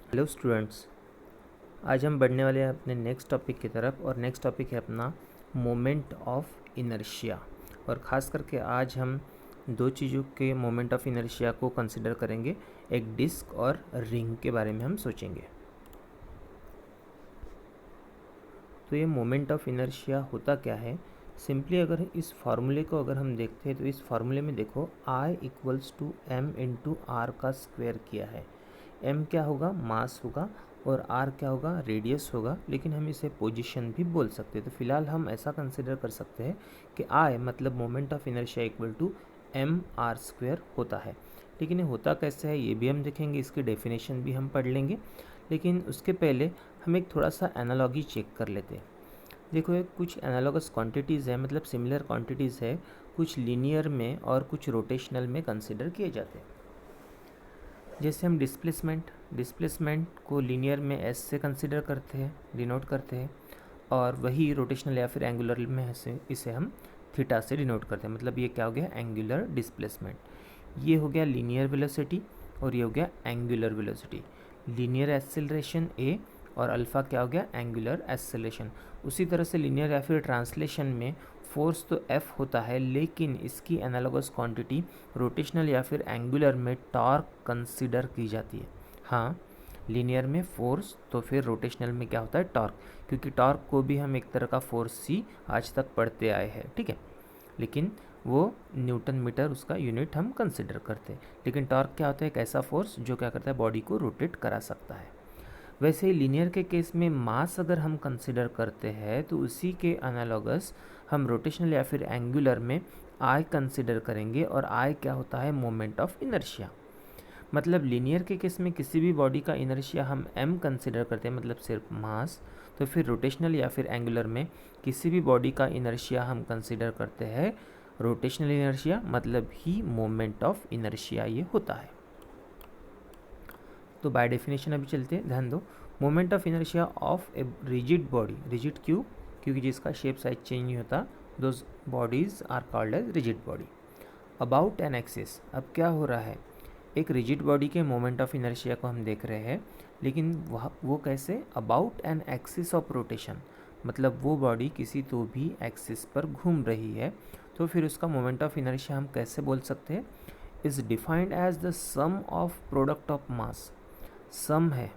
Hello students, आज हम बढ़ने वाले हैं अपने नेक्स्ट टॉपिक की तरफ। और नेक्स्ट टॉपिक है अपना मोमेंट ऑफ इनर्शिया। और ख़ास करके आज हम दो चीज़ों के मोमेंट ऑफ इनर्शिया को कंसिडर करेंगे। एक डिस्क और रिंग के बारे में हम सोचेंगे। तो ये मोमेंट ऑफ इनर्शिया होता क्या है? सिंपली अगर इस फार्मूले को अगर हम देखते हैं तो इस फार्मूले में देखो I equals to M into R का स्क्वायर किया है। m क्या होगा? मास होगा। और r क्या होगा? रेडियस होगा। लेकिन हम इसे पोजीशन भी बोल सकते हैं। तो फिलहाल हम ऐसा कंसिडर कर सकते हैं कि I मतलब moment of inertia equal to M R square होता है। लेकिन ये होता कैसे है ये भी हम देखेंगे, इसकी डेफिनेशन भी हम पढ़ लेंगे। लेकिन उसके पहले हम एक थोड़ा सा एनालॉजी चेक कर लेते हैं। देखो, ये कुछ एनालॉगस क्वांटिटीज़ है, मतलब सिमिलर क्वांटिटीज़ है, कुछ लीनियर में और कुछ रोटेशनल में कंसिडर किए जाते हैं। जैसे हम डिस्प्लेसमेंट को लीनियर में एस से कंसिडर करते हैं, डिनोट करते हैं, और वही रोटेशनल या फिर एंगुलर में इसे हम थीटा से डिनोट करते हैं। मतलब ये क्या हो गया? Angular displacement. ये हो गया लीनियर वेलोसिटी और ये हो गया एंगुलर वेलोसिटी। लीनियर एक्सेलरेशन ए और अल्फ़ा क्या हो गया? Angular acceleration. उसी तरह से लीनियर या फिर ट्रांसलेशन में फोर्स तो एफ होता है, लेकिन इसकी एनालॉगस क्वांटिटी रोटेशनल या फिर एंगुलर में टॉर्क कंसिडर की जाती है। हाँ, लीनियर में फोर्स तो फिर रोटेशनल में क्या होता है? टॉर्क। क्योंकि टॉर्क को भी हम एक तरह का फोर्स सी आज तक पढ़ते आए हैं, ठीक है। लेकिन वो न्यूटन मीटर उसका यूनिट हम कंसिडर करते हैं। लेकिन टॉर्क क्या होता है? एक ऐसा फोर्स जो क्या करता है? बॉडी को रोटेट करा सकता है। वैसे ही लीनियर के केस में मास अगर हम कंसिडर करते हैं तो उसी के एनालॉगस हम रोटेशनल या फिर एंगुलर में आई कंसिडर करेंगे। और आई क्या होता है? Moment of inertia. मतलब लीनियर के केस में किसी भी बॉडी का इनर्शिया हम m कंसिडर करते हैं, मतलब सिर्फ मास। तो फिर रोटेशनल या फिर एंगुलर में किसी भी बॉडी का इनर्शिया हम कंसिडर करते हैं रोटेशनल इनर्शिया, मतलब ही मोमेंट ऑफ इनर्शिया ये होता है। तो बाय डेफिनेशन अभी चलते हैं, ध्यान दो। Moment of inertia of a rigid body. Rigid क्यों? क्योंकि जिसका शेप साइज चेंज नहीं होता, those bodies are called as rigid body. About an axis. अब क्या हो रहा है? एक रिजिड बॉडी के मोमेंट ऑफ इनर्शिया को हम देख रहे हैं, लेकिन वो कैसे? About an axis of rotation. मतलब वो बॉडी किसी तो भी एक्सिस पर घूम रही है, तो फिर उसका मोमेंट ऑफ इनर्शिया हम कैसे बोल सकते हैं? Is defined as the sum of product of mass. Sum है,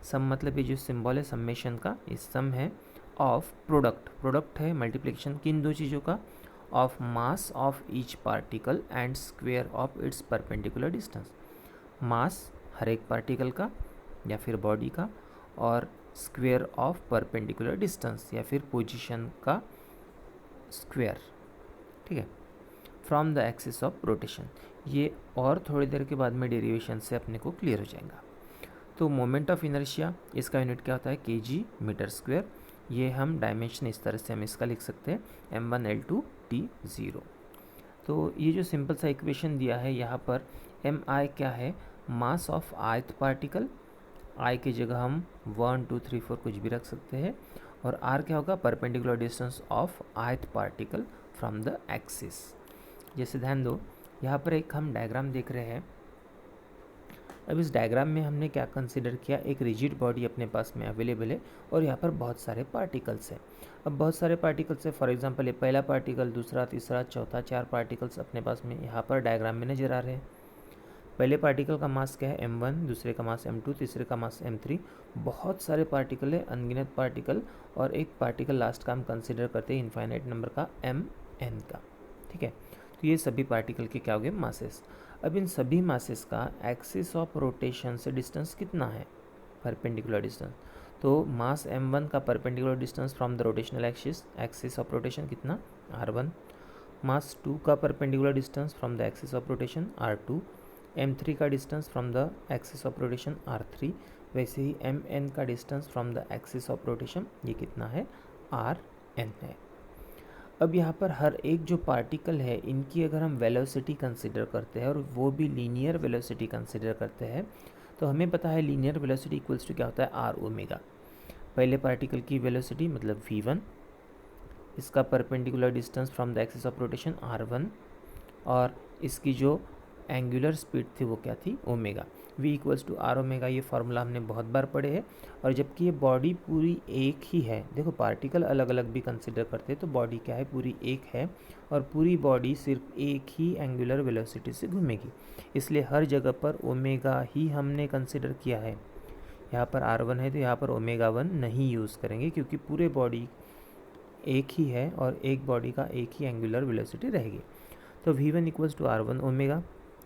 सम मतलब ये जो सिंबल है सम्मेशन का, ये सम है ऑफ प्रोडक्ट। प्रोडक्ट है मल्टीप्लिकेशन किन दो चीज़ों का? Of mass of each particle and square of its perpendicular distance. Mass हर एक पार्टिकल का या फिर बॉडी का, और स्क्वेयर ऑफ परपेंडिकुलर डिस्टेंस या फिर पोजीशन का स्क्वेयर, ठीक है, from the axis of rotation. ये और थोड़ी देर के बाद में डेरिवेशन से अपने को क्लियर हो जाएगा। तो मोमेंट ऑफ इनर्शिया, इसका यूनिट क्या होता है? kg meter square. ये हम डायमेंशन इस तरह से हम इसका लिख सकते हैं m1 L2 T0। तो ये जो सिंपल सा इक्वेशन दिया है यहाँ पर, mi क्या है? Mass of ith particle. i की जगह हम 1 2 3 4 कुछ भी रख सकते हैं। और r क्या होगा? Perpendicular distance of ith particle from the axis. जैसे ध्यान दो, यहाँ पर एक हम डायग्राम देख रहे हैं। अब इस डायग्राम में हमने क्या कंसिडर किया? एक रिजिड बॉडी अपने पास में अवेलेबल है और यहाँ पर बहुत सारे पार्टिकल्स हैं। अब बहुत सारे पार्टिकल्स है, फॉर एग्जांपल ये पहला पार्टिकल, दूसरा, तीसरा, चौथा, 4 पार्टिकल्स अपने पास में यहाँ पर डायग्राम में नजर आ रहे हैं। पहले पार्टिकल का मास क्या है? m1, दूसरे का मास m2, तीसरे का मास m3। बहुत सारे पार्टिकल है, अनगिनत पार्टिकल, और एक पार्टिकल लास्ट का हम कंसिडर करते हैं इनफाइनाइट नंबर का mn का, ठीक है। तो ये सभी पार्टिकल के क्या हो गए? मासेस। अब इन सभी मासेस का एक्सिस ऑफ रोटेशन से डिस्टेंस कितना है? Perpendicular distance. तो मास m1 का perpendicular distance from the rotational axis of rotation कितना? r1। मास 2 का perpendicular distance from the axis of rotation r2। m3 का distance from the axis of rotation r3। वैसे ही mn का distance from the axis of rotation ये कितना है? rn है। अब यहाँ पर हर एक जो पार्टिकल है इनकी अगर हम वेलोसिटी कंसिडर करते हैं, और वो भी लीनियर वेलोसिटी कंसिडर करते हैं, तो हमें पता है लीनियर वेलोसिटी इक्वल्स टू क्या होता है? R omega. पहले पार्टिकल की वेलोसिटी मतलब v1, इसका perpendicular distance from the axis of rotation r1, और इसकी जो एंगुलर स्पीड थी वो क्या थी, omega. v equals to R omega, ये फार्मूला हमने बहुत बार पढ़े हैं। और जबकि ये बॉडी पूरी एक ही है, देखो पार्टिकल अलग अलग भी कंसिडर करते हैं तो बॉडी क्या है, पूरी एक है, और पूरी बॉडी सिर्फ एक ही एंगुलर वेलोसिटी से घूमेगी, इसलिए हर जगह पर ओमेगा ही हमने कंसिडर किया है। यहाँ पर r1 है तो यहाँ पर ओमेगा 1 नहीं यूज़ करेंगे, क्योंकि पूरे बॉडी एक ही है और एक बॉडी का एक ही एंगुलर वेलोसिटी रहेगी। तो v1 equals to r1 omega,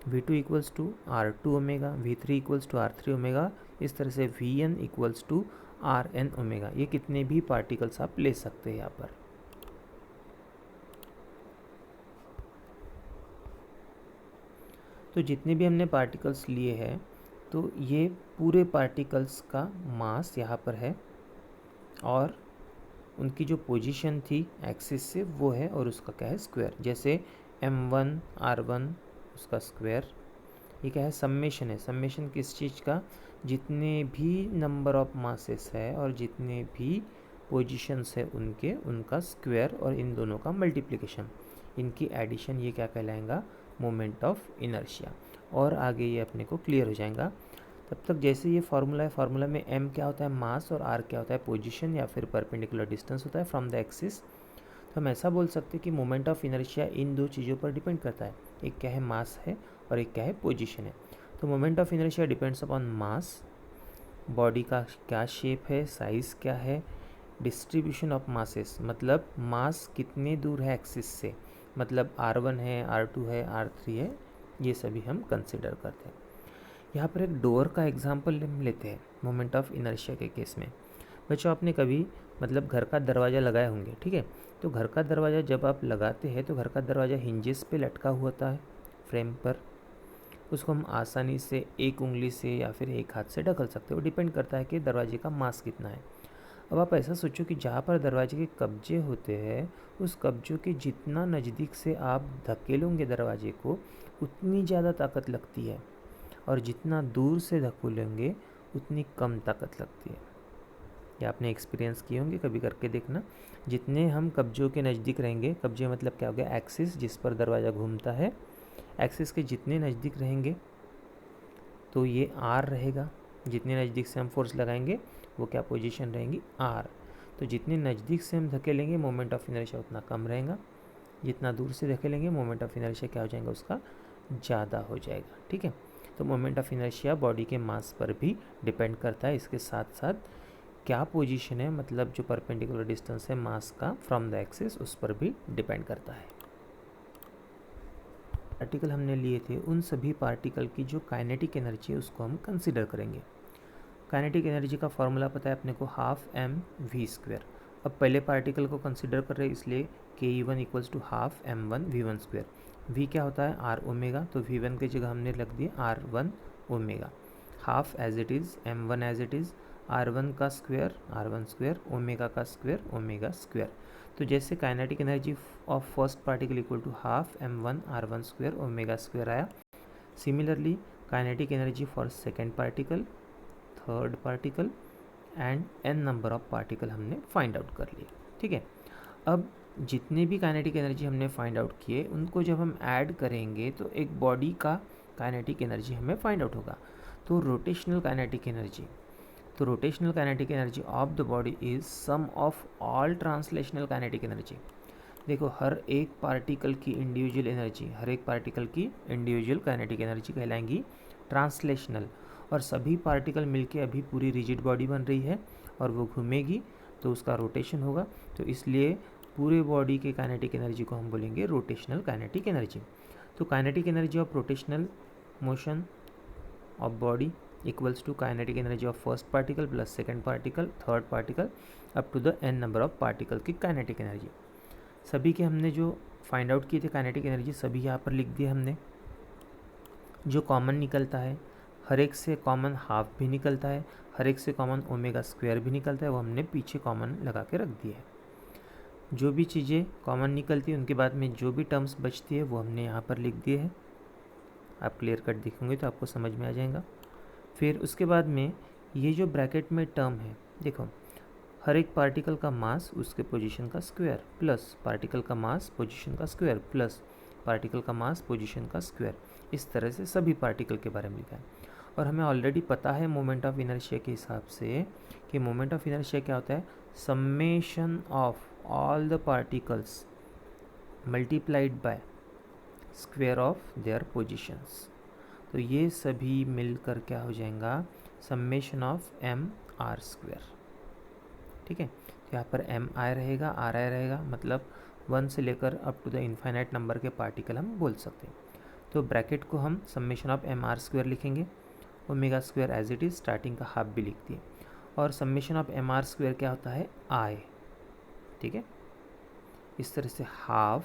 v2 equals to r2 omega, v3 equals to r3 omega, इस तरह से vn equals to rn omega. ये कितने भी पार्टिकल्स आप ले सकते हैं यहाँ पर। तो जितने भी हमने पार्टिकल्स लिए हैं तो ये पूरे पार्टिकल्स का मास यहाँ पर है, और उनकी जो पोजीशन थी एक्सिस से वो है, और उसका क्या है, स्क्वायर। जैसे m1 r1 उसका स्क्वायर, ये क्या है, सम्मेशन है। सम्मेशन किस चीज़ का, जितने भी नंबर ऑफ मासेस है और जितने भी पोजीशंस है उनके, उनका स्क्वायर और इन दोनों का मल्टीप्लिकेशन, इनकी एडिशन, ये क्या कहलाएगा, मोमेंट ऑफ इनर्शिया। और आगे ये अपने को क्लियर हो जाएगा। तब तक जैसे ये फार्मूला है, फार्मूला में m क्या होता है, मास, और r क्या होता है, पोजीशन या फिर परपेंडिकुलर डिस्टेंस होता है फ्रॉम द एक्सिस। तो हम ऐसा बोल सकते हैं कि मोमेंट ऑफ इनर्शिया इन दो चीज़ों पर डिपेंड करता है, एक क्या है, मास है, और एक क्या है, पोजीशन है। तो moment of inertia depends upon mass, body का क्या शेप है, साइज़ क्या है, डिस्ट्रीब्यूशन ऑफ मासेस, मतलब मास कितने दूर है एक्सिस से, मतलब r1 है, r2 है, r3 है, ये सभी हम कंसिडर करते हैं। यहाँ पर एक डोर का एग्जांपल हम लेते हैं मोमेंट ऑफ इनर्शिया के केस में। बच्चों आपने कभी मतलब घर का दरवाज़ा लगाए होंगे, ठीक है। तो घर का दरवाज़ा जब आप लगाते हैं तो घर का दरवाज़ा हिंजेस पे लटका हुआ होता है फ्रेम पर, उसको हम आसानी से एक उंगली से या फिर एक हाथ से ढकल सकते हो, डिपेंड करता है कि दरवाजे का मास कितना है। अब आप ऐसा सोचो कि जहाँ पर दरवाजे के कब्जे होते हैं, उस कब्जों के जितना नज़दीक से आप धकेलोगे दरवाजे को, उतनी ज़्यादा ताकत लगती है, और जितना दूर से धकेलेंगे उतनी कम ताकत लगती है। ये आपने एक्सपीरियंस किए होंगे, कभी करके देखना। जितने हम कब्जों के नज़दीक रहेंगे, कब्जे मतलब क्या हो गया, एक्सिस जिस पर दरवाज़ा घूमता है, एक्सिस के जितने नज़दीक रहेंगे तो ये आर रहेगा, जितने नज़दीक से हम फोर्स लगाएंगे वो क्या पोजीशन रहेंगी, आर। तो जितने नज़दीक से हम धकेलेंगे मोमेंट ऑफ इनर्शिया उतना कम रहेगा, जितना दूर से धकेलेंगे मोमेंट ऑफ इनर्शिया क्या हो जाएगा, उसका ज़्यादा हो जाएगा, ठीक है। तो मोमेंट ऑफ इनर्शिया बॉडी के मास पर भी डिपेंड करता है, इसके साथ साथ क्या पोजीशन है, मतलब जो परपेंडिकुलर डिस्टेंस है मास का फ्रॉम द एक्सिस, उस पर भी डिपेंड करता है। पार्टिकल हमने लिए थे, उन सभी पार्टिकल की जो काइनेटिक एनर्जी है उसको हम कंसिडर करेंगे। काइनेटिक एनर्जी का फॉर्मूला पता है अपने को, हाफ mv²। अब पहले पार्टिकल को कंसिडर कर रहे हैं, इसलिए ke1 equals to half m1v1²। v क्या होता है, r ओमेगा, तो v1 की जगह हमने रख दिया r1 omega, half as it is, m1 as it is, r1 का स्क्वायर r1², ओमेगा का स्क्वायर ओमेगा स्क्वायर। तो जैसे kinetic energy of first particle equal to half m1 r1² omega square आया, similarly kinetic energy for second particle, third particle and n number of particle हमने find out कर लिए, ठीक है। अब जितने भी काइनेटिक एनर्जी हमने फाइंड आउट किए उनको जब हम ऐड करेंगे तो एक बॉडी का काइनेटिक एनर्जी हमें फाइंड आउट होगा। तो रोटेशनल काइनेटिक एनर्जी, तो rotational kinetic energy of the body is sum of all translational kinetic energy. देखो हर एक पार्टिकल की इंडिविजुअल एनर्जी, हर एक पार्टिकल की इंडिविजुअल काइनेटिक एनर्जी कहलाएंगी ट्रांसलेशनल, और सभी पार्टिकल मिलके अभी पूरी रिजिड बॉडी बन रही है और वो घूमेगी तो उसका रोटेशन होगा, तो इसलिए पूरे बॉडी के काइनेटिक एनर्जी को हम बोलेंगे रोटेशनल काइनेटिक एनर्जी। तो kinetic energy of rotational motion of body equals to kinetic energy of first particle plus second particle, third particle, up to the n number of particle की kinetic energy. सभी के हमने जो find out किए थे kinetic energy सभी यहाँ पर लिख दिए हमने। जो कॉमन निकलता है, हर एक से कॉमन हाफ भी निकलता है, हर एक से कॉमन ओमेगा स्क्वायर भी निकलता है, वो हमने पीछे कॉमन लगा के रख दिया है। जो भी चीज़ें कॉमन निकलती है उनके बाद में जो भी टर्म्स बचती है वो हमने यहाँ पर लिख दिए है। आप क्लियर कट देखेंगे तो आपको समझ में आ जाएगा। फिर उसके बाद में ये जो ब्रैकेट में टर्म है, देखो हर एक पार्टिकल का मास उसके पोजीशन का स्क्वायर प्लस पार्टिकल का मास पोजीशन का स्क्वायर प्लस पार्टिकल का मास पोजीशन का स्क्वायर, इस तरह से सभी पार्टिकल के बारे में लिखा है। और हमें ऑलरेडी पता है मोमेंट ऑफ इनर्शिया के हिसाब से कि मोमेंट ऑफ इनर्शिया क्या होता है, summation of all the particles multiplied by square of their positions. तो ये सभी मिलकर क्या हो जाएगा, summation of M R square. ठीक है, तो यहाँ पर एम आई रहेगा, आर आई रहेगा, मतलब 1 से लेकर up to the infinite number के पार्टिकल हम बोल सकते हैं। तो ब्रैकेट को हम summation of M R square लिखेंगे, omega square as it is, starting का हाफ भी लिख दिए। और summation of M R square क्या होता है, आई। ठीक है, इस तरह से हाफ,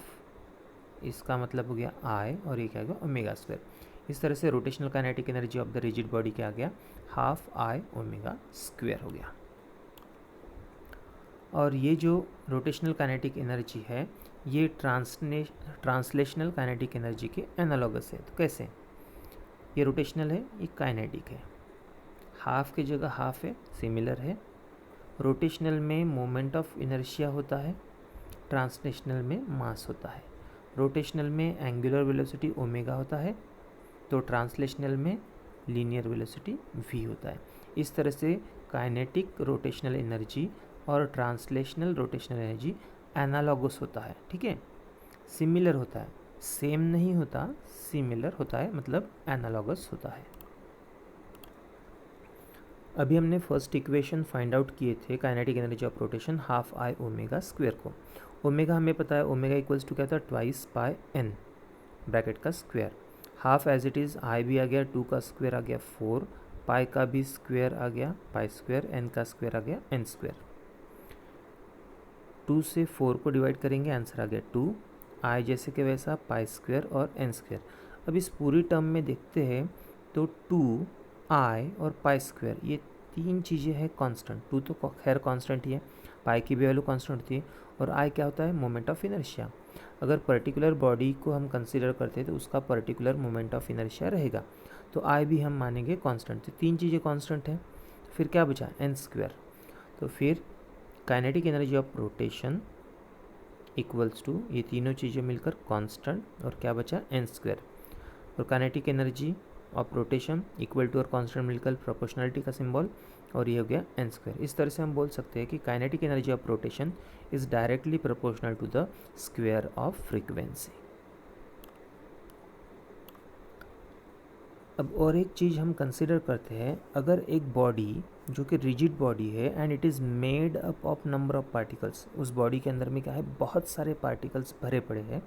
इसका मतलब हो गया आई, और ये क्या हो गया, ओमेगा स्क्वायर। इस तरह से rotational kinetic energy of the rigid body क्या आ गया, हाफ आई ओमेगा स्क्वायर हो गया। और ये जो रोटेशनल काइनेटिक एनर्जी है ये ट्रांसलेशनल काइनेटिक एनर्जी के एनालॉगस है। तो कैसे, ये रोटेशनल है, ये काइनेटिक है, हाफ की जगह हाफ है, सिमिलर है। रोटेशनल में मोमेंट ऑफ इनर्शिया होता है, ट्रांसलेशनल में मास होता है। रोटेशनल में एंगुलर वेलोसिटी ओमेगा होता है, तो ट्रांसलेशनल में लीनियर वेलोसिटी v होता है। इस तरह से काइनेटिक रोटेशनल एनर्जी और ट्रांसलेशनल रोटेशनल एनर्जी एनालॉगस होता है। ठीक है, सिमिलर होता है, सेम नहीं होता, सिमिलर होता है, मतलब एनालॉगस होता है। अभी हमने फर्स्ट इक्वेशन फाइंड आउट किए थे kinetic energy of rotation, half I omega square को। ओमेगा हमें पता है, ओमेगा इक्वल्स टू क्या था, ट्वाइस पाई एन ब्रैकेट का square. Half as it is, I भी आ गया, 2 का स्क्वायर आ गया 4, पाई का भी स्क्वायर आ गया पाई स्क्वायर, एन का स्क्वायर आ गया एन स्क्वायर। 2 से 4 को डिवाइड करेंगे, आंसर आ गया 2, आई जैसे कि वैसा, पाई स्क्वायर और एन स्क्वायर। अब इस पूरी टर्म में देखते हैं तो 2 आई और पाई स्क्वायर ये तीन चीज़ें हैं कांस्टेंट। 2 तो खैर कांस्टेंट ही है, पाई की भी वैल्यू कांस्टेंट होती है, और आई क्या होता है, मोमेंट ऑफ इनर्शिया। अगर पर्टिकुलर बॉडी को हम कंसीडर करते हैं तो उसका पर्टिकुलर मोमेंट ऑफ इनर्शिया रहेगा, तो आई भी हम मानेंगे कांस्टेंट। तो तीन चीज़ें कांस्टेंट हैं, फिर क्या बचा, एन स्क्वायर। तो फिर kinetic energy of rotation equals to ये तीनों चीज़ें मिलकर कांस्टेंट, और क्या बचा, एन स्क्वायर। और kinetic energy of rotation equal to और कांस्टेंट मिलकर प्रोपोर्शनलिटी का सिंबल, और ये हो गया एन स्क्वायर। इस तरह से हम बोल सकते हैं कि kinetic energy of rotation is directly proportional to the square of frequency. अब और एक चीज़ हम कंसिडर करते हैं, अगर एक बॉडी जो कि रिजिड बॉडी है and it is made up of number of particles, उस बॉडी के अंदर में क्या है, बहुत सारे पार्टिकल्स भरे पड़े हैं,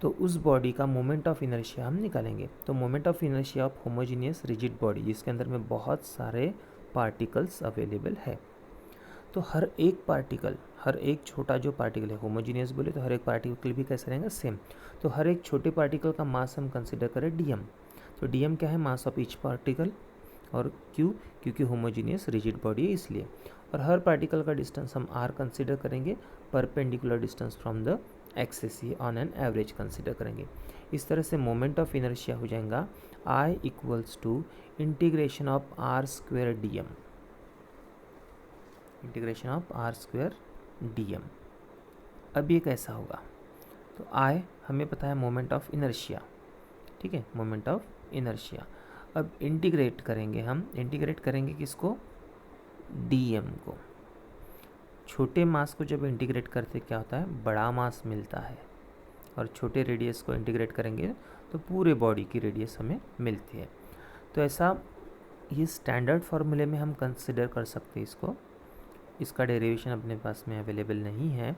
तो उस बॉडी का मोमेंट ऑफ इनर्शिया हम निकालेंगे। तो moment of inertia of homogeneous rigid body, जिसके अंदर में बहुत सारे पार्टिकल्स अवेलेबल है, तो हर एक पार्टिकल, हर एक छोटा जो पार्टिकल है, होमोजीनियस बोले तो हर एक पार्टिकल भी कैसे रहेगा, सेम। तो हर एक छोटे पार्टिकल का मास हम कंसिडर करें dm, तो dm क्या है, मास ऑफ ईच पार्टिकल, और क्यों, क्योंकि होमोजीनियस रिजिड बॉडी है इसलिए। और हर पार्टिकल का डिस्टेंस हम r कंसिडर करेंगे, perpendicular distance from the axis, ये ऑन एन एवरेज कंसिडर करेंगे। इस तरह से मोमेंट ऑफ इनर्शिया हो जाएगा I equals to integration of R square dm, integration of R square dm। अब ये कैसा होगा, तो I हमें पता है मोमेंट ऑफ इनर्शिया, ठीक है, मोमेंट ऑफ इनर्शिया। अब इंटीग्रेट करेंगे, हम इंटीग्रेट करेंगे किसको, dm को। छोटे मास को जब इंटीग्रेट करते क्या होता है, बड़ा मास मिलता है, और छोटे रेडियस को इंटीग्रेट करेंगे तो पूरे बॉडी की रेडियस हमें मिलती है। तो ऐसा ये स्टैंडर्ड फार्मूले में हम कंसिडर कर सकते हैं इसको, इसका डेरिवेशन अपने पास में अवेलेबल नहीं है,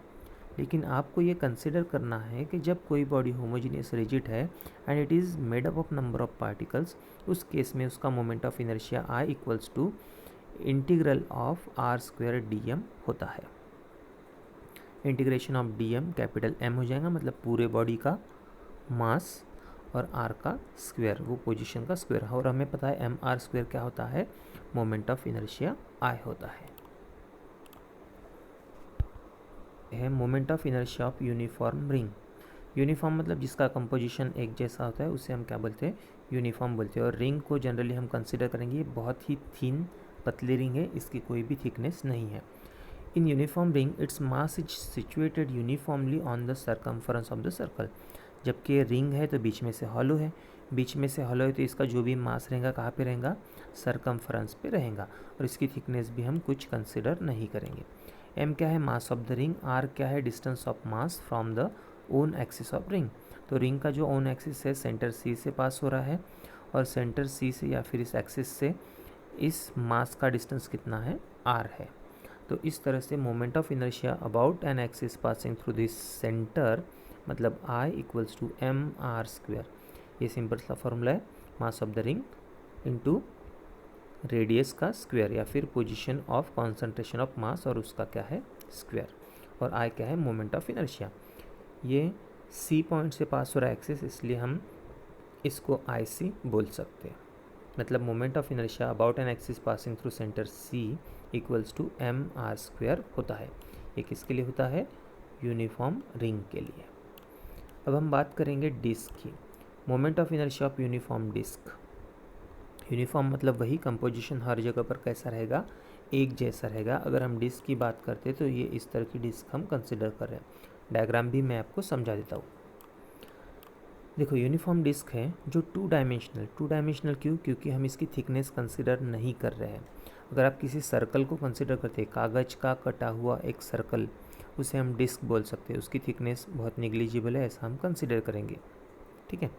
लेकिन आपको ये कंसिडर करना है कि जब कोई बॉडी होमोजीनियस रिजिड है and it is made up of number of particles, उस केस में उसका moment of inertia I equals to integral of R square dm होता है। Integration of dm capital M हो जाएगा, मतलब पूरे बॉडी का मास, और r का स्क्वायर, वो पोजीशन का स्क्वायर, और हमें पता है एम आर स्क्वायर क्या होता है, मोमेंट ऑफ इनर्शिया I होता है। Moment of inertia of uniform ring. Uniform मतलब जिसका कंपोजिशन एक जैसा होता है, उसे हम क्या बोलते हैं, यूनिफॉर्म बोलते हैं। और रिंग को जनरली हम कंसिडर करेंगे, ये बहुत ही थिन पतली रिंग है, इसकी कोई भी थिकनेस नहीं है। In uniform ring its mass is situated uniformly on the circumference of the circle. जबकि रिंग है तो बीच में से हॉलो है, बीच में से हॉलो है तो इसका जो भी मास रहेगा कहाँ पे रहेगा, सरकमफ्रेंस पे रहेगा, और इसकी थिकनेस भी हम कुछ कंसिडर नहीं करेंगे। एम क्या है, mass of the ring. R क्या है, distance of mass from the own axis of ring. तो रिंग का जो ओन एक्सिस है सेंटर सी से पास हो रहा है, और सेंटर सी से या फिर इस एक्सिस से इस मास का डिस्टेंस कितना है, आर है। तो इस तरह से moment of inertia about an axis passing through this centre, मतलब I equals to M R square. ये सिंपल सा फॉर्मूला है, mass of the ring into radius का स्क्वायर या फिर position of concentration of mass और उसका क्या है, स्क्वायर, और I क्या है, मोमेंट ऑफ इनर्शिया। ये C पॉइंट से पास हो रहा है एक्सिस, इसलिए हम इसको IC बोल सकते हैं। मतलब moment of inertia about an axis passing through centre C equals to M R square होता है। ये किसके लिए होता है, यूनिफॉर्म रिंग के लिए। अब हम बात करेंगे डिस्क की। Moment of inertia of uniform disc. Uniform मतलब वही कंपोजिशन हर जगह पर कैसा रहेगा, एक जैसा रहेगा। अगर हम डिस्क की बात करते हैं तो ये इस तरह की डिस्क हम कंसिडर कर रहे हैं। डायग्राम भी मैं आपको समझा देता हूँ। देखो यूनिफॉर्म डिस्क है जो टू डायमेंशनल क्यों, क्योंकि हम इसकी थिकनेस कंसिडर नहीं कर रहे हैं। अगर आप किसी सर्कल को कंसिडर करते हैं, कागज़ का कटा हुआ एक सर्कल, उसे हम डिस्क बोल सकते हैं, उसकी थिकनेस बहुत निग्लिजिबल है, ऐसा हम कंसिडर करेंगे। ठीक है,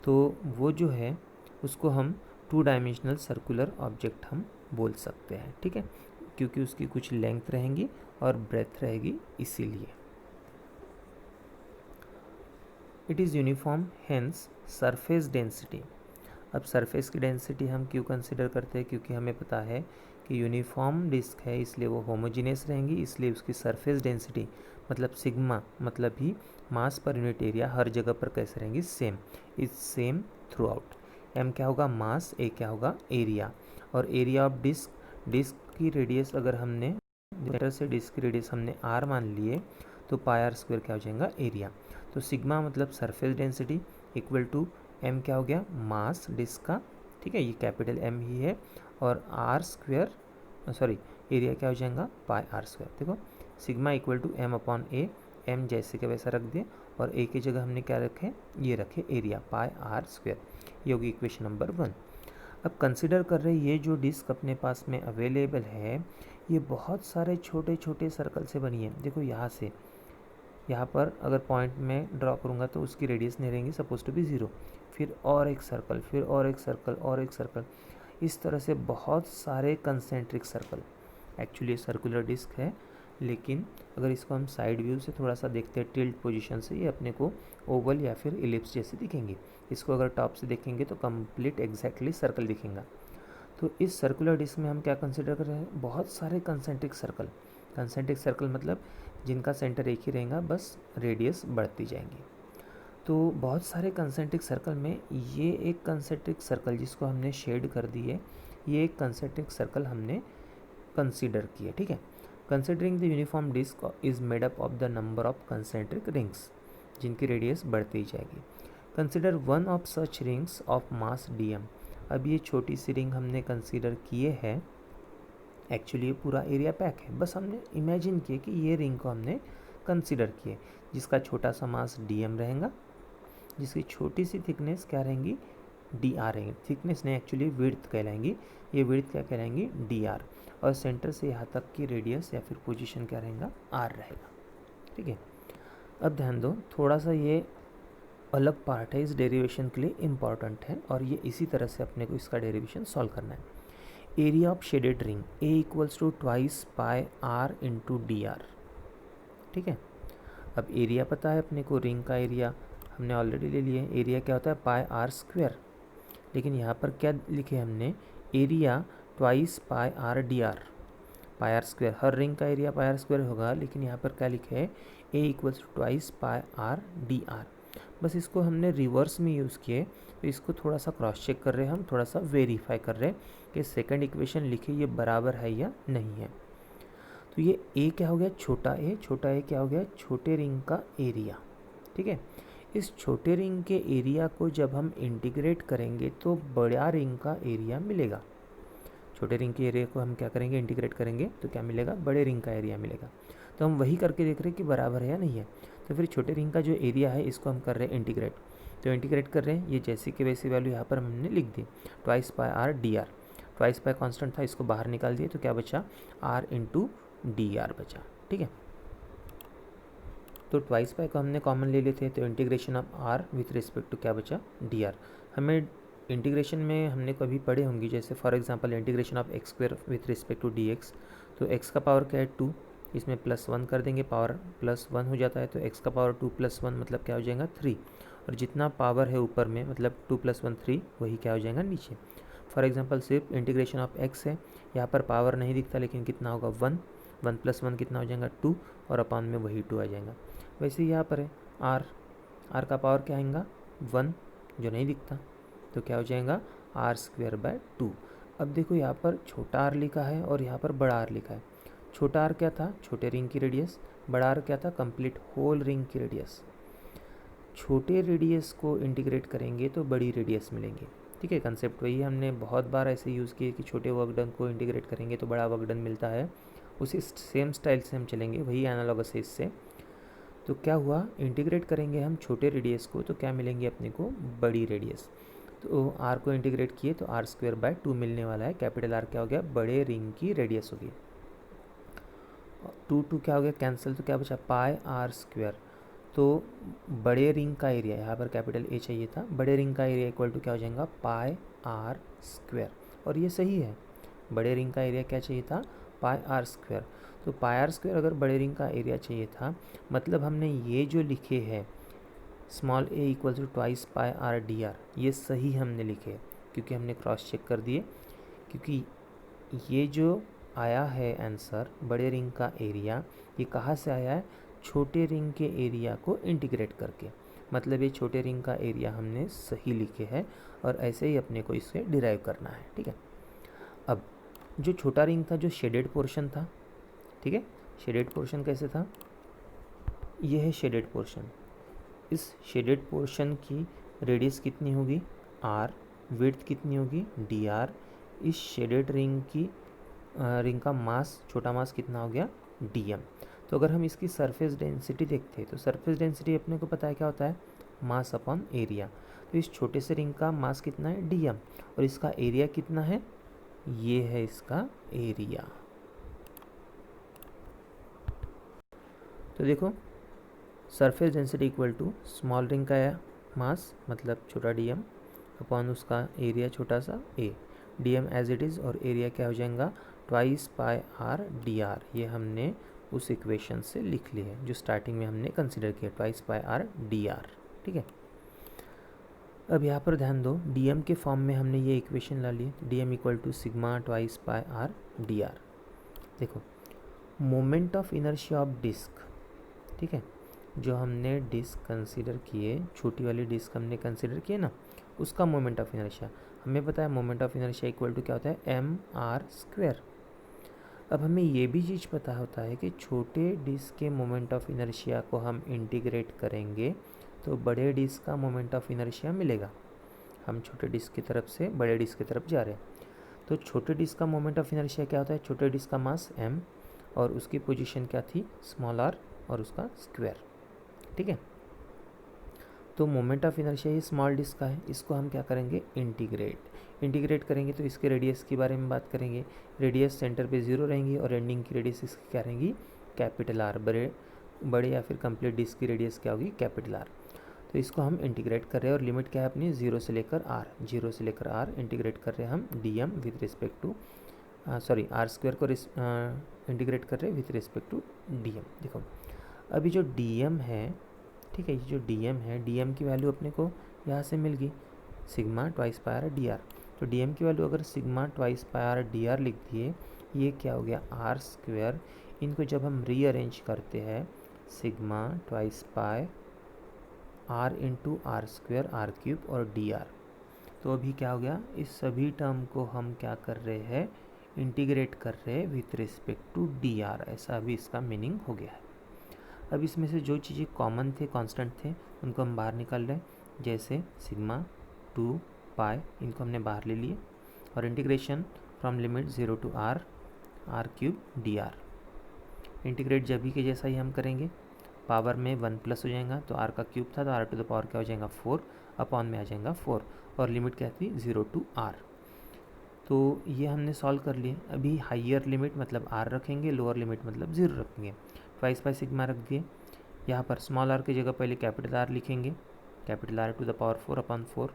तो वो जो है उसको हम टू डायमेंशनल सर्कुलर ऑब्जेक्ट हम बोल सकते हैं। ठीक है, क्योंकि उसकी कुछ लेंथ रहेंगी और ब्रेथ रहेगी, इसीलिए। It is uniform hence surface density. अब सरफेस की डेंसिटी हम क्यों कंसिडर करते हैं, क्योंकि हमें पता है कि यूनिफॉर्म डिस्क है इसलिए वो होमोजीनियस रहेंगी, इसलिए उसकी सरफेस डेंसिटी मतलब सिग्मा, मतलब ही मास पर यूनिट एरिया हर जगह पर कैसे रहेंगी, same, is same throughout. M क्या होगा, मास, ए क्या होगा, एरिया, और एरिया ऑफ डिस्क की रेडियस अगर हमने सेंटर से डिस्क की रेडियस हमने आर मान लिए तो पाई आर स्क्वायर क्या हो जाएगा, एरिया। तो सिग्मा मतलब surface density equal to M क्या हो गया, मास डिस्क का। ठीक है, ये कैपिटल एम ही है, और आर स्क्वायर सॉरी एरिया क्या हो जाएगा, पाई आर स्क्वायर। देखो sigma equal to M upon A, M जैसे के वैसा रख दिए, और ए की जगह हमने क्या रखे, ये रखे एरिया, पाई आर स्क्वायर। ये होगी इक्वेशन नंबर 1। अब कंसिडर कर रहे ये जो डिस्क अपने पास में अवेलेबल है, ये बहुत सारे छोटे छोटे सर्कल से बनी है। देखो यहाँ से यहाँ पर अगर पॉइंट में ड्रॉ करूँगा तो उसकी रेडियस नहीं रहेंगी, सपोज टू बी 0, फिर और एक सर्कल, फिर और एक सर्कल, और एक सर्कल, इस तरह से बहुत सारे concentric circle. Actually circular disc है, लेकिन अगर इसको हम साइड व्यू से थोड़ा सा देखते हैं टिल्ट पोजीशन से, ये अपने को ओवल या फिर इलिप्स जैसे दिखेंगे। इसको अगर टॉप से देखेंगे तो कंप्लीट एग्जैक्टली सर्कल दिखेगा। तो इस सर्कुलर डिस्क में हम क्या कंसिडर कर रहे हैं, बहुत सारे कंसेंट्रिक सर्कल। कंसेंट्रिक सर्कल मतलब जिनका सेंटर एक ही रहेगा, बस रेडियस बढ़ती जाएंगी। तो बहुत सारे कंसेंट्रिक सर्कल में ये एक कंसेंट्रिक सर्कल जिसको हमने शेड कर दी है, ये एक कंसेंट्रिक सर्कल हमने कंसीडर किया। ठीक है, considering the uniform disc is made up of the number of concentric rings, जिनकी रेडियस बढ़ती जाएगी। Consider one of such rings of mass DM. अब ये छोटी सी रिंग हमने कंसीडर किए हैं, एक्चुअली ये पूरा एरिया पैक है, बस हमने इमेजिन किए कि ये रिंग को हमने कंसीडर किए, जिसका छोटा सा मास डीएम रहेगा, जिसकी छोटी सी थिकनेस क्या रहेंगी, डी आर रहेंगी। थिकनेस नहीं, एक्चुअली विड्थ कहलाएंगी, ये विड्थ क्या कहलाएंगी, डी आर, और सेंटर से यहाँ तक की रेडियस या फिर पोजीशन क्या रहेगा, आर रहेगा। ठीक है, अब ध्यान दो, थोड़ा सा ये अलग पार्ट है, इस डेरिवेशन के लिए इम्पॉर्टेंट है, और ये इसी तरह से अपने को इसका डेरिवेशन सॉल्व करना है। Area of shaded ring A equals to twice pi R into D R. ठीक है, अब एरिया पता है अपने को, रिंग का एरिया हमने ऑलरेडी ले लिया है, एरिया क्या होता है, पाई आर स्क्वायर। लेकिन यहाँ पर क्या लिखे हमने, area twice pi R D R, pi R square, हर रिंग का एरिया पाई आर स्क्वायर होगा, लेकिन यहाँ पर क्या लिखे है, A equals to twice pi R D R. बस इसको हमने रिवर्स में यूज़ किए, तो इसको थोड़ा सा क्रॉस चेक कर रहे हैं हम, थोड़ा सा वेरीफाई कर रहे हैं कि सेकंड इक्वेशन लिखे ये बराबर है या नहीं है। तो ये ए क्या हो गया, छोटा ए क्या हो गया, छोटे रिंग का एरिया। ठीक है, इस छोटे रिंग के एरिया को जब हम इंटीग्रेट करेंगे तो बड़ा रिंग का एरिया मिलेगा। छोटे रिंग के एरिया को हम क्या करेंगे, इंटीग्रेट करेंगे, तो क्या मिलेगा, बड़े रिंग का एरिया मिलेगा। तो हम वही करके देख रहे हैं कि बराबर है या नहीं है। तो फिर छोटे रिंग का जो एरिया है इसको हम कर रहे हैं इंटीग्रेट। तो इंटीग्रेट कर रहे हैं, ये जैसे कि वैसी वैल्यू यहाँ पर हमने लिख दी, twice pi R D R. Twice pi constant था, इसको बाहर निकाल दिए तो क्या बचा, आर इंटू डी आर बचा। ठीक है, तो ट्वाइस पाई को हमने कॉमन ले लेते हैं, तो integration of R with respect to क्या बचा, डी आर। हमें इंटीग्रेशन में हमने कभी पढ़े होंगी, जैसे for example integration of X square with respect to D X. तो एक्स का पावर क्या है 2, इसमें +1 कर देंगे, पावर +1 हो जाता है, तो एक्स का पावर 2 + 1 मतलब क्या हो जाएगा 3, और जितना पावर है ऊपर में मतलब 2 + 1 3, वही क्या हो जाएगा नीचे। फॉर एग्जांपल सिर्फ इंटीग्रेशन ऑफ एक्स है, यहाँ पर पावर नहीं दिखता लेकिन कितना होगा 1, 1 + 1 कितना हो जाएगा 2, और अपॉन में वही 2 आ जाएगा। वैसे ही यहाँ पर है आर, आर का पावर क्या आएगा 1, जो नहीं दिखता, तो क्या हो जाएगा r²/2। अब देखो यहाँ पर छोटा आर लिखा है और यहाँ पर बड़ा आर लिखा है। छोटा आर क्या था, छोटे रिंग की रेडियस, बड़ा आर क्या था, कंप्लीट होल रिंग की रेडियस। छोटे रेडियस को इंटीग्रेट करेंगे तो बड़ी रेडियस मिलेंगे। ठीक है, कंसेप्ट वही हमने बहुत बार ऐसे यूज़ किए कि छोटे वर्क डन को इंटीग्रेट करेंगे तो बड़ा वर्क डन मिलता है। उसी सेम स्टाइल से हम चलेंगे, वही एनालॉगस है इससे। तो क्या हुआ, इंटीग्रेट करेंगे हम छोटे रेडियस को तो क्या मिलेंगे अपने को, बड़ी रेडियस। तो आर को इंटीग्रेट किए तो r²/2 मिलने वाला है। कैपिटल आर क्या हो गया, बड़े रिंग की रेडियस हो गई। 2 क्या हो गया कैंसिल, तो क्या बचा पाई r²। तो बड़े रिंग का एरिया, यहाँ पर कैपिटल ए चाहिए था, बड़े रिंग का एरिया इक्वल टू क्या हो जाएगा पाई r²। और ये सही है, बड़े रिंग का एरिया क्या चाहिए था, पाई r²। तो पाई r² अगर बड़े रिंग का एरिया चाहिए था, मतलब हमने ये जो लिखे हैं small a equal to twice pi R D R, ये सही हमने लिखे क्योंकि हमने क्रॉस चेक कर दिए। क्योंकि ये जो आया है आंसर बड़े रिंग का एरिया, ये कहाँ से आया है, छोटे रिंग के एरिया को इंटीग्रेट करके। मतलब ये छोटे रिंग का एरिया हमने सही लिखे है और ऐसे ही अपने को इसे डिराइव करना है। ठीक है, अब जो छोटा रिंग था, जो शेडेड पोर्शन था, ठीक है, शेडेड पोर्शन कैसे था, ये है शेडेड पोर्शन। इस शेडेड पोर्शन की रेडियस कितनी होगी r, विड्थ कितनी होगी dr। इस शेडेड रिंग की रिंग का मास, छोटा मास कितना हो गया dm। तो अगर हम इसकी सरफेस डेंसिटी देखते हैं तो सरफेस डेंसिटी अपने को पता है क्या होता है, मास अपॉन एरिया। तो इस छोटे से रिंग का मास कितना है dm, और इसका एरिया कितना है, ये है इसका एरिया। तो देखो surface density equal to small ring का मास मतलब छोटा dm अपॉन उसका एरिया छोटा सा a, dm as it is, और एरिया क्या हो जाएगा twice pi R D R. ये हमने उस इक्वेशन से लिख ली है जो स्टार्टिंग में हमने कंसिडर किया, twice pi R D R. ठीक है, अब यहाँ पर ध्यान दो, dm के फॉर्म में हमने ये इक्वेशन ला ली, dm equal to sigma twice pi R D R. देखो moment of inertia of disc, ठीक है, जो हमने डिस्क कंसीडर किए, छोटी वाली डिस्क हमने कंसीडर किए ना, उसका मोमेंट ऑफ इनर्शिया हमें पता है, moment of inertia equal to क्या होता है mr²। अब हमें ये भी चीज़ पता होता है कि छोटे डिस्क के मोमेंट ऑफ इनर्शिया को हम इंटीग्रेट करेंगे तो बड़े डिस्क का मोमेंट ऑफ इनर्शिया मिलेगा। हम छोटे डिस्क की तरफ से बड़े डिस्क की तरफ जा रहे हैं, तो छोटे डिस्क का मोमेंट ऑफ इनर्शिया क्या होता है, छोटे डिस्क का मास m और उसकी पोजीशन क्या थी स्मॉल r और उसका स्क्वायर। ठीक है, तो मोमेंट ऑफ इनर्शिया ये स्मॉल डिस्क का है, इसको हम क्या करेंगे इंटीग्रेट करेंगे तो इसके रेडियस के बारे में बात करेंगे। रेडियस सेंटर पे 0 रहेंगी और एंडिंग की रेडियस इसकी क्या रहेंगी कैपिटल आर। बड़े या फिर कंप्लीट डिस्क की रेडियस क्या होगी कैपिटल आर। तो इसको हम इंटीग्रेट कर रहे हैं और लिमिट क्या है अपनी 0 से लेकर r इंटीग्रेट कर रहे हैं हम dm with respect to r² को इंटीग्रेट कर रहे हैं विथ रिस्पेक्ट टू dm। देखो अभी जो dm है, ठीक है, ये जो dm है, dm की वैल्यू अपने को यहाँ से मिल गई sigma twice pi R D are. तो dm की वैल्यू अगर sigma twice pi R D are लिख दिए, ये क्या हो गया r²। इनको जब हम रीअरेंज करते हैं सिग्मा ट्वाइस पाई r इंटू r² r³ और dr, तो अभी क्या हो गया, इस सभी टर्म को हम क्या कर रहे हैं इंटीग्रेट कर रहे हैं विथ रिस्पेक्ट टू dr। ऐसा अभी इसका मीनिंग हो गया है। अब इसमें से जो चीज़ें कॉमन थे, कांस्टेंट थे, उनको हम बाहर निकाल रहे हैं, जैसे सिग्मा 2 पाई, इनको हमने बाहर ले लिए और integration from limit 0 to r r³ dr। Integrate जब भी के जैसा ही हम करेंगे, पावर में 1 प्लस हो जाएगा, तो r का क्यूब था तो r टू द पावर क्या हो जाएगा 4, अपॉन में आ जाएगा 4, और लिमिट क्या थी 0 टू r। तो ये हमने सॉल्व कर लिए। अभी हाइयर लिमिट मतलब r रखेंगे, लोअर लिमिट मतलब 0 रखेंगे। ट्वाइस बाय सिग्मा रख दिए। यहाँ पर स्मॉल r की जगह पहले कैपिटल R लिखेंगे, capital R to the power 4 upon 4,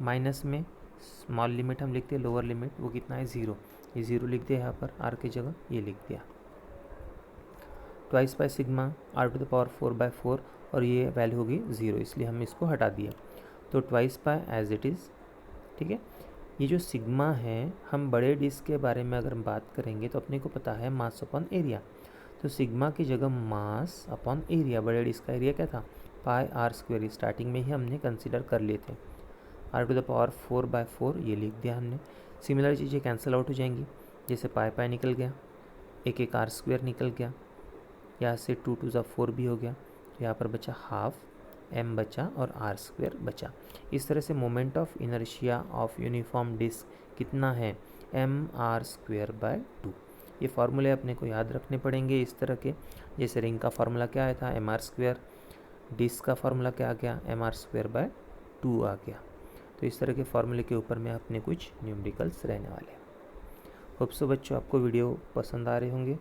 minus में स्मॉल लिमिट हम लिखते हैं, लोअर लिमिट वो कितना है 0, ये 0 लिख दिया यहाँ पर r की जगह, ये लिख दिया। Twice by sigma r to the power 4 by 4, और ये वैल्यू होगी 0, इसलिए हम इसको हटा दिए। तो twice by as it is, ठीक है। ये जो सिग्मा है, हम बड़े डिस्क के बारे में अगर हम बात करेंगे तो अपने को पता है मास अपॉन एरिया, तो सिग्मा की जगह मास अपॉन एरिया, बड़े डिस्क का एरिया क्या था पाई r स्क्वायर, स्टार्टिंग में ही हमने कंसिडर कर लिए थे। r to the power 4 by 4 ये लिख दिया हमने। सिमिलर चीज़ें कैंसिल आउट हो जाएंगी, जैसे पाई पाई निकल गया, एक एक r स्क्वायर निकल गया, यहाँ से 2 टू ज़ा 4 भी हो गया, तो यहाँ पर बचा हाफ m बचा और r स्क्वायर बचा। इस तरह से moment of inertia of uniform disc कितना है mr स्क्वायर बाय 2। ये फार्मूले अपने को याद रखने पड़ेंगे इस तरह के, जैसे रिंग का फार्मूला क्या आया था mr स्क्वायर, डिस्क का फार्मूला क्या आ गया mr स्क्वायर बाय 2 आ गया। तो इस तरह के फार्मूले के ऊपर में अपने कुछ न्यूमेरिकल्स रहने वाले हैं। होप सो बच्चों आपको वीडियो पसंद आ रहे होंगे।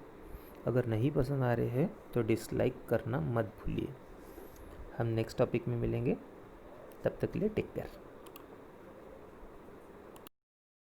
अगर नहीं पसंद आ रहे हैं तो डिसलाइक करना मत भूलिए। हम नेक्स्ट टॉपिक में मिलेंगे, तब तक के लिए टेक केयर।